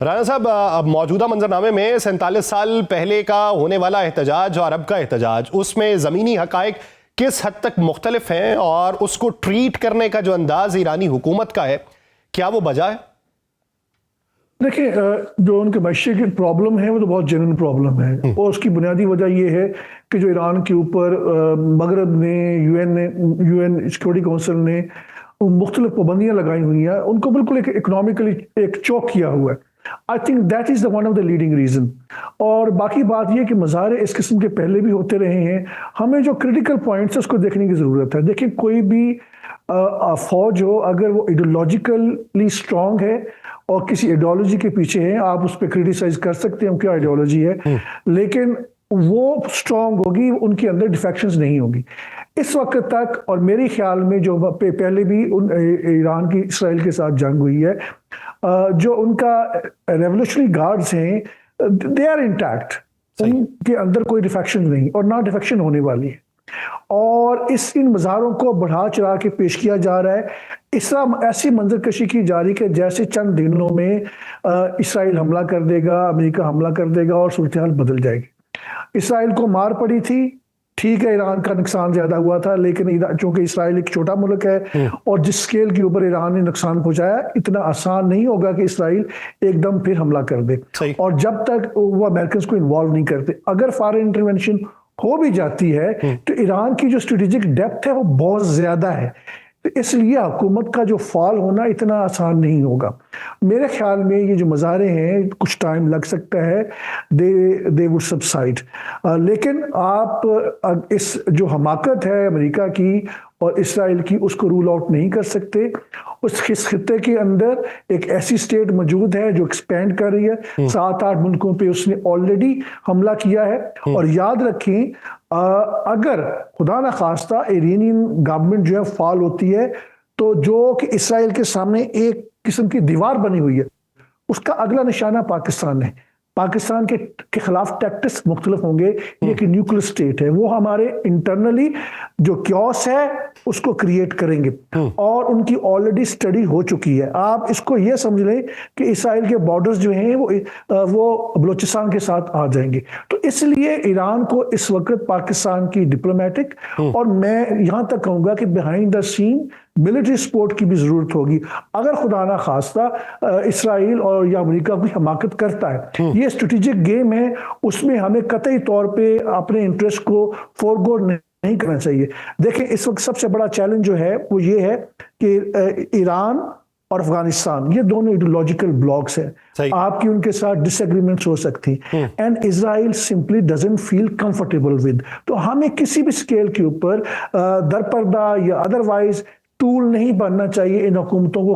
राना साहब, अब मौजूदा मंजरनामे में 47 साल पहले का होने वाला एहतजाज और अब का एहतजाज, उसमें ज़मीनी हकायक किस हद तक मुख्तलिफ हैं और उसको ट्रीट करने का जो अंदाज ईरानी हुकूमत का है, क्या वो बजा है? देखिए, जो उनके मैशे की प्रॉब्लम है वो तो बहुत जेन्युइन प्रॉब्लम है और उसकी बुनियादी वजह ये है कि जो ईरान के ऊपर मगरब ने यूएन सिक्योरिटी काउंसिल ने मुख्तलिफ पाबंदियां लगाई हुई हैं, उनको बिल्कुल एक इकोनॉमिकली एक चौक किया हुआ है। I think that is the one of the leading reason. और बाकी बात यह कि मुजाहरे इस किस्म के पहले भी होते रहे हैं। हमें जो क्रिटिकल पॉइंट्स है उसको देखने की जरूरत है। देखिए, कोई भी फौज हो, अगर वो आइडियोलॉजिकली स्ट्रांग है और किसी आइडियोलॉजी के पीछे है, आप उस पर क्रिटिसाइज कर सकते हैं क्या आइडियोलॉजी है, लेकिन वो स्ट्रांग होगी, उनके अंदर डिफेक्शंस नहीं होगी इस वक्त तक। और मेरे ख्याल में जो पहले भी ईरान की इसराइल के साथ जंग हुई है, जो उनका रेवोल्यूशनरी गार्ड्स हैं, दे आर इंटैक्ट, उनके अंदर कोई डिफेक्शन नहीं और ना डिफेक्शन होने वाली है। और इन मज़ारों को बढ़ा चढ़ा के पेश किया जा रहा है। इस तरह ऐसी मंजरकशी की जा रही है कि जैसे चंद दिनों में इसराइल हमला कर देगा, अमेरिका हमला कर देगा और सूरत हाल बदल जाएगी। इसराइल को मार पड़ी थी, ठीक है, ईरान का नुकसान ज्यादा हुआ था, लेकिन चूंकि इसराइल एक छोटा मुल्क है और जिस स्केल के ऊपर ईरान ने नुकसान पहुंचाया, इतना आसान नहीं होगा कि इसराइल एकदम फिर हमला कर दे। और जब तक वो अमेरिकन को इन्वॉल्व नहीं करते, अगर फॉरेन इंटरवेंशन हो भी जाती है तो ईरान की जो स्ट्रेटेजिक डेप्थ है वो बहुत ज्यादा है, तो इसलिए हुकूमत का जो फॉल होना इतना आसान नहीं होगा। मेरे ख्याल में ये जो मज़ारे हैं, कुछ टाइम लग सकता है, दे वुड सबसाइड। लेकिन आप इस जो हमाकत है अमेरिका की और इसराइल की, उसको रूल आउट नहीं कर सकते। उस खित्ते के अंदर एक ऐसी स्टेट मौजूद है जो एक्सपेंड कर रही है, 7-8 मुल्कों पे उसने ऑलरेडी हमला किया है। और याद रखें, अगर खुदा ना खास्ता इरानियन गवर्नमेंट जो है फॉल होती है, तो जो कि इसराइल के सामने एक किस्म की दीवार बनी हुई है, उसका अगला निशाना पाकिस्तान है। पाकिस्तान के खिलाफ टैक्टिक्स मुख्तलिफ होंगे। ये कि न्यूक्लियर स्टेट है, वो हमारे इंटरनली जो क्योस है उसको क्रिएट करेंगे और उनकी ऑलरेडी स्टडी हो चुकी है। आप इसको ये समझ लें कि इसराइल के बॉर्डर्स जो हैं वो बलूचिस्तान के साथ आ जाएंगे। तो इसलिए ईरान को इस वक्त पाकिस्तान की डिप्लोमेटिक और मैं यहां तक कहूंगा कि behind the scene military support की भी जरूरत होगी। अगर खुदा ना खास्ता इसराइल और या अमेरिका कोई हमाकत करता है, ये स्ट्रेटेजिक गेम है, उसमें हमें कतई तौर पे अपने इंटरेस्ट को फोरगो नहीं करना चाहिए। देखिए, इस वक्त सबसे बड़ा चैलेंज जो है वो ये है कि ईरान और अफगानिस्तान, ये दोनों आइडियोलॉजिकल ब्लॉक्स हैं। आपकी उनके साथ डिसएग्रीमेंट्स हो सकती and Israel simply doesn't feel comfortable with. तो हमें किसी भी स्केल के ऊपर दरपर्दा या अदरवाइज टूल नहीं बनना चाहिए इन हुकूमतों को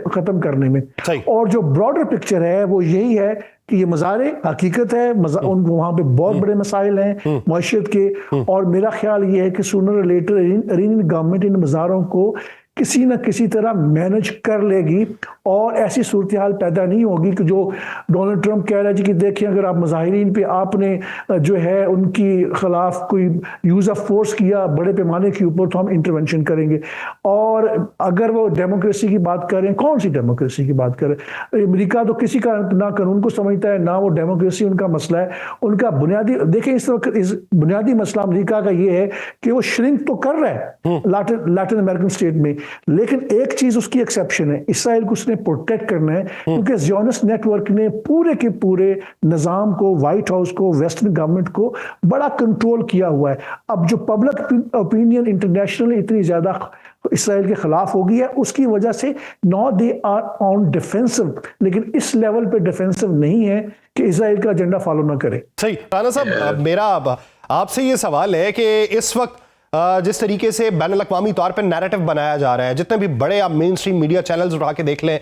खत्म करने में। और जो ब्रॉडर पिक्चर है वो यही है कि ये मज़ारे हकीकत है, वहां पे बहुत बड़े मसाइल हैं मईशत के। और मेरा ख्याल ये है कि सूनर और लेटर इरानियन गवर्नमेंट इन मज़ारों को किसी न किसी तरह मैनेज कर लेगी और ऐसी सूरत हाल पैदा नहीं होगी कि जो डोनाल्ड ट्रंप कह रहा है जी कि देखिए, अगर आप मुजाहिरीन पे आपने जो है उनकी खिलाफ कोई यूज ऑफ फोर्स किया बड़े पैमाने के ऊपर, तो हम इंटरवेंशन करेंगे। और अगर वो डेमोक्रेसी की बात करें, कौन सी डेमोक्रेसी की बात करें? अमेरिका तो किसी का ना कानून को समझता है, ना वो डेमोक्रेसी उनका मसला है। उनका बुनियादी, देखिए, इस वक्त इस बुनियादी मसला अमेरिका का ये है कि वो श्रिंक तो कर रहा है लैटिन अमेरिकन स्टेट में, लेकिन एक चीज उसकी एक्सेप्शन है, इसराइल को उसने प्रोटेक्ट करना है, क्योंकि ज़ियोनिस्ट नेटवर्क ने पूरे के पूरे निजाम को, व्हाइट हाउस को, वेस्टर्न गवर्नमेंट को बड़ा कंट्रोल किया हुआ है। अब जो पब्लिक ओपिनियन इंटरनेशनली इतनी ज्यादा इसराइल के खिलाफ हो गई है, उसकी वजह से no they are on defensive, लेकिन इस लेवल पे डिफेंसिव नहीं है कि इसराइल का एजेंडा फॉलो ना करे। सही। राना साहब, मेरा आपसे ये सवाल है कि इस वक्त जिस तरीके से बैनुल-अक़वामी तौर पर नैरेटिव बनाया जा रहा है, जितने भी बड़े आप मेन स्ट्रीम मीडिया चैनल्स उठा के देख लें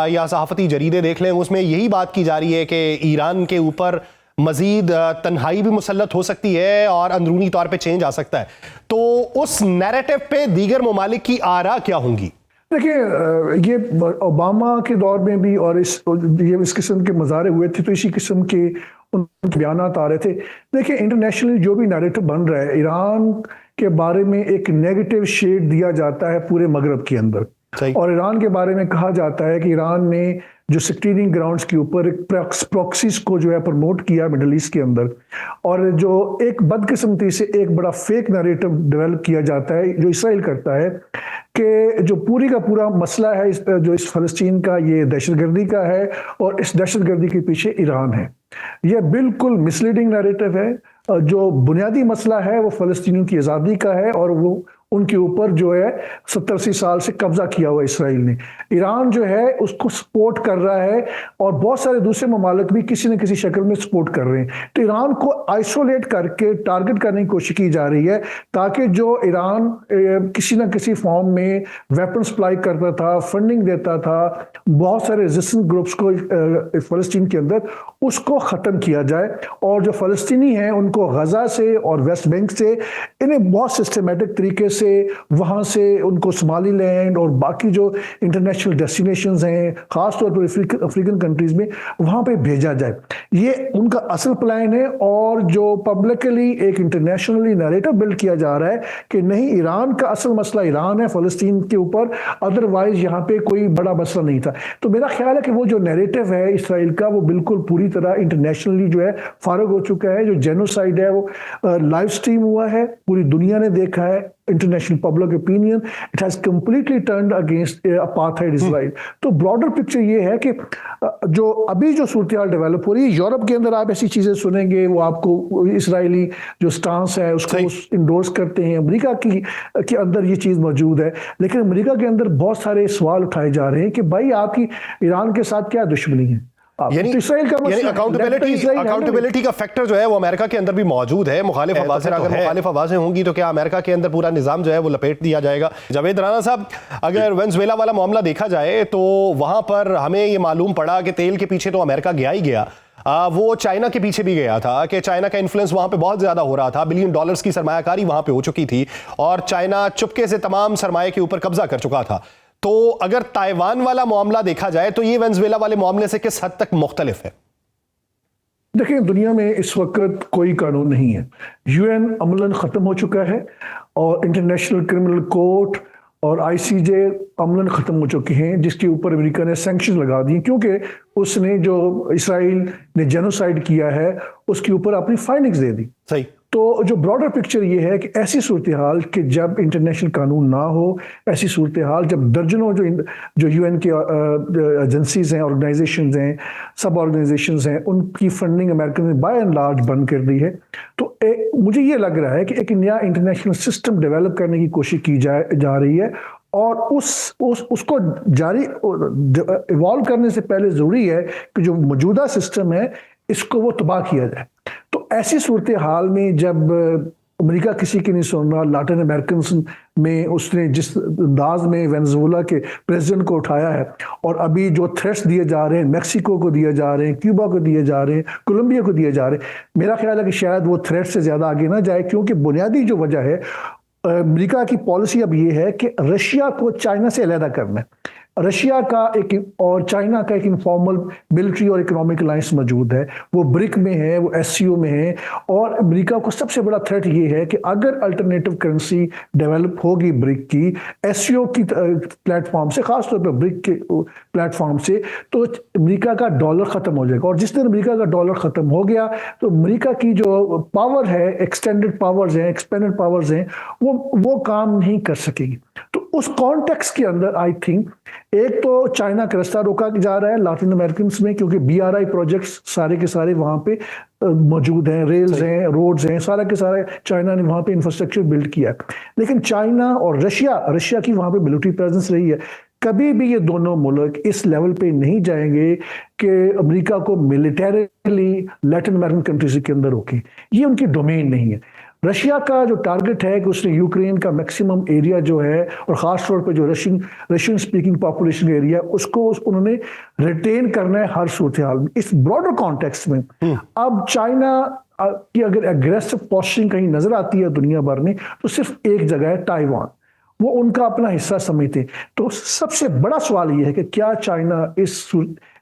या सहाफ़ती जरीदे देख लें, उसमें यही बात की जा रही है कि ईरान के ऊपर मजीद तन्हाई भी मुसल्लत हो सकती है और अंदरूनी तौर पे चेंज आ सकता है। तो उस नैरेटिव पे दीगर ममालिक की आरा क्या होंगी? देखिए, ये ओबामा के दौर में भी और इस किस्म के मज़ारे हुए थे, तो इसी किस्म के उनके बयानात आ रहे थे। देखिए, इंटरनेशनली जो भी नैरेटिव बन रहा है, ईरान के बारे में एक नेगेटिव शेड दिया जाता है पूरे मगरब के अंदर, और ईरान के बारे में कहा जाता है कि ईरान ने जो सिक्योरिटी ग्राउंड्स के ऊपर एक प्रॉक्सीज को जो है प्रमोट किया मिडल ईस्ट के अंदर, और जो एक बदकिस्मती से एक बड़ा फेक नैरेटिव डेवलप किया जाता है जो इसराइल करता है कि जो पूरी का पूरा मसला है जो इस फलस्तीन का, ये दहशतगर्दी का है और इस दहशतगर्दी के पीछे ईरान है। यह बिल्कुल मिसलीडिंग नैरेटिव है। जो बुनियादी मसला है वो फलस्तीनियों की आज़ादी का है और वो उनके ऊपर जो है 70-80 साल से कब्जा किया हुआ इसराइल ने। ईरान जो है उसको सपोर्ट कर रहा है और बहुत सारे दूसरे ममालिक भी किसी न किसी शक्ल में सपोर्ट कर रहे हैं। तो ईरान को आइसोलेट करके टारगेट करने की कोशिश की जा रही है ताकि जो ईरान किसी न किसी फॉर्म में वेपन सप्लाई करता था, फंडिंग देता था बहुत सारे रेजिस्टेंस ग्रुप्स को फलस्तीन के अंदर, उसको ख़त्म किया जाए। और जो फ़लस्तीनी हैं उनको गज़ा से और वेस्ट बैंक से इन्हें बहुत सिस्टमेटिक तरीके से वहाँ से उनको सोमालीलैंड और बाकी जो इंटरनेशनल डेस्टिनेशंस हैं ख़ास तौर पर अफ्रीकन कंट्रीज़ में वहाँ पे भेजा जाए। ये उनका असल प्लान है और जो पब्लिकली एक इंटरनेशनली नैरेटिव बिल्ड किया जा रहा है कि नहीं, ईरान का असल मसला ईरान है फ़लस्तीन के ऊपर, अदरवाइज यहाँ पे कोई बड़ा मसला नहीं था। तो मेरा ख्याल है कि वो जो नैरेटिव है इसराइल का वो बिल्कुल पूरी तरह इंटरनेशनली जो है फारग हो चुका है। जो जेनोसाइड है वो लाइव स्ट्रीम हुआ है, पूरी दुनिया ने देखा है, international public opinion it has completely turned against apartheid Israel. तो ब्रॉडर पिक्चर ये है कि जो अभी जो सूरत हाल डेवलप हो रही है यूरोप के अंदर, आप ऐसी चीजें सुनेंगे वो आपको इसराइली जो स्टांस है उसको इंडोर्स करते हैं। अमेरिका के अंदर ये चीज मौजूद है, लेकिन अमेरिका के अंदर बहुत सारे सवाल उठाए जा रहे हैं कि भाई आपकी ईरान के साथ क्या दुश्मनी है। यानी अकाउंटेबिलिटी का फैक्टर जो है वो अमेरिका के अंदर भी मौजूद है। मुखालिफ आवाज़ें अगर मुखालिफ आवाज़ें होंगी तो क्या अमेरिका के अंदर पूरा निज़ाम जो है वो लपेट दिया जाएगा? जावेद राना साहब, अगर वेनेजुएला वाला मामला देखा जाए तो वहां पर हमें ये मालूम पड़ा कि तेल के पीछे तो अमेरिका गया ही गया, वो चाइना के पीछे भी गया था कि चाइना का इन्फ्लुएंस वहां पे बहुत ज्यादा हो रहा था, $बिलियन की सरमायाकारी वहां पे हो चुकी थी और चाइना चुपके से तमाम सरमाए के ऊपर कब्जा कर चुका था। तो अगर ताइवान वाला मामला देखा जाए तो ये वेनेजुएला वाले मामले से किस हद तक मुख्तलिफ है? देखिए, दुनिया में इस वक्त कोई कानून नहीं है। यूएन अमलन ख़त्म हो चुका है और इंटरनेशनल क्रिमिनल कोर्ट और आईसीजे अमलन ख़त्म हो चुके हैं, जिसके ऊपर अमेरिका ने सैंक्शन लगा दिए क्योंकि उसने जो इसराइल ने जेनोसाइड किया है उसके ऊपर अपनी फाइंडिंग्स दे दी। सही। तो जो ब्रॉडर पिक्चर ये है कि ऐसी सूरत हाल कि जब इंटरनेशनल कानून ना हो, ऐसी सूरत हाल जब दर्जनों जो यूएन के एजेंसीज हैं, ऑर्गेनाइजेशंस हैं, सब ऑर्गेनाइजेशंस हैं, उनकी फंडिंग अमेरिका ने बाय एंड लार्ज बंद कर दी है। तो मुझे ये लग रहा है कि एक नया इंटरनेशनल सिस्टम डेवलप करने की कोशिश की जा रही है और उसको जारी इवॉल्व करने से पहले ज़रूरी है कि जो मौजूदा सिस्टम है इसको वो तबाह किया जाए। तो ऐसी सूरत हाल में जब अमेरिका किसी की नहीं सुन रहा, लैटिन अमेरिकन में उसने जिस अंदाज में वेनेजुएला के प्रेसिडेंट को उठाया है और अभी जो थ्रेट्स दिए जा रहे हैं, मैक्सिको को दिए जा रहे हैं, क्यूबा को दिए जा रहे हैं, कोलंबिया को दिए जा रहे हैं, मेरा ख्याल है कि शायद वो थ्रेट से ज़्यादा आगे ना जाए क्योंकि बुनियादी जो वजह है अमेरिका की पॉलिसी अब ये है कि रशिया को चाइना से अलहदा करना है। रशिया का एक और चाइना का एक इनफॉर्मल मिलिट्री और इकोनॉमिक अलायंस मौजूद है, वो ब्रिक में है, वो एससीओ में है और अमेरिका को सबसे बड़ा थ्रेट ये है कि अगर अल्टरनेटिव करेंसी डेवलप होगी ब्रिक की, एससीओ की प्लेटफॉर्म से, खासतौर पर ब्रिक के प्लेटफॉर्म से, तो अमेरिका का डॉलर ख़त्म हो जाएगा और जिस दिन अमेरिका का डॉलर ख़त्म हो गया तो अमेरिका की जो पावर है, एक्सटेंडेड पावर्स हैं, एक्सपेंडेड पावर्स हैं, वो काम नहीं कर सकेगी। तो उस कॉन्टेक्स्ट के अंदर आई थिंक एक तो चाइना का रास्ता रोका जा रहा है लैटिन अमेरिकन में क्योंकि BRI प्रोजेक्ट्स सारे के सारे वहाँ पे मौजूद हैं, रेल्स हैं, रोड्स हैं, सारा के सारे चाइना ने वहाँ पे इंफ्रास्ट्रक्चर बिल्ड किया। लेकिन चाइना और रशिया की वहाँ पे मिलिट्री प्रेजेंस रही है। कभी भी ये दोनों मुल्क इस लेवल पे नहीं जाएंगे कि अमेरिका को मिलिटरीली लैटिन अमेरिकन कंट्रीज के अंदर रोके, ये उनकी डोमेन नहीं है। रशिया का जो टारगेट है कि उसने यूक्रेन का मैक्सिमम एरिया जो है और ख़ास तौर पर जो रशियन स्पीकिंग पॉपुलेशन एरिया उसको उन्होंने रिटेन करना है हर सूरत हाल में। इस ब्रॉडर कॉन्टेक्स्ट में अब चाइना की अगर एग्रेसिव पोस्टिंग कहीं नजर आती है दुनिया भर में तो सिर्फ एक जगह है, ताइवान। वो उनका अपना हिस्सा समझते। तो सबसे बड़ा सवाल ये है कि क्या चाइना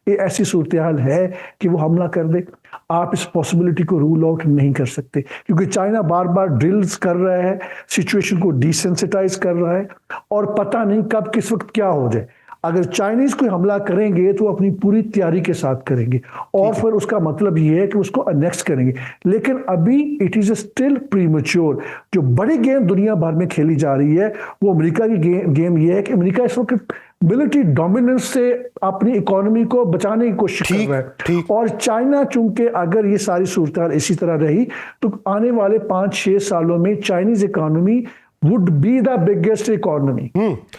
ऐसी सूरत हाल है कि वो हमला कर दे? आप इस पॉसिबिलिटी को रूल आउट नहीं कर सकते क्योंकि चाइना बार बार ड्रिल्स कर रहा है, सिचुएशन को डिसेंसिटाइज कर रहा है और पता नहीं कब किस वक्त क्या हो जाए। अगर चाइनीज कोई हमला करेंगे तो वो अपनी पूरी तैयारी के साथ करेंगे और फिर उसका मतलब ये है कि उसको अनेक्स करेंगे। लेकिन अभी इट इज स्टिल प्रीमेच्योर। जो बड़ी गेम दुनिया भर में खेली जा रही है वो अमेरिका की गेम ये है कि अमेरिका इस वक्त मिलिट्री डोमिनेंस से अपनी इकोनॉमी को बचाने की कोशिश कर रहा है, और चाइना चूंकि अगर ये सारी सूरत इसी तरह रही तो आने वाले 5-6 सालों में Chinese economy would be the biggest economy.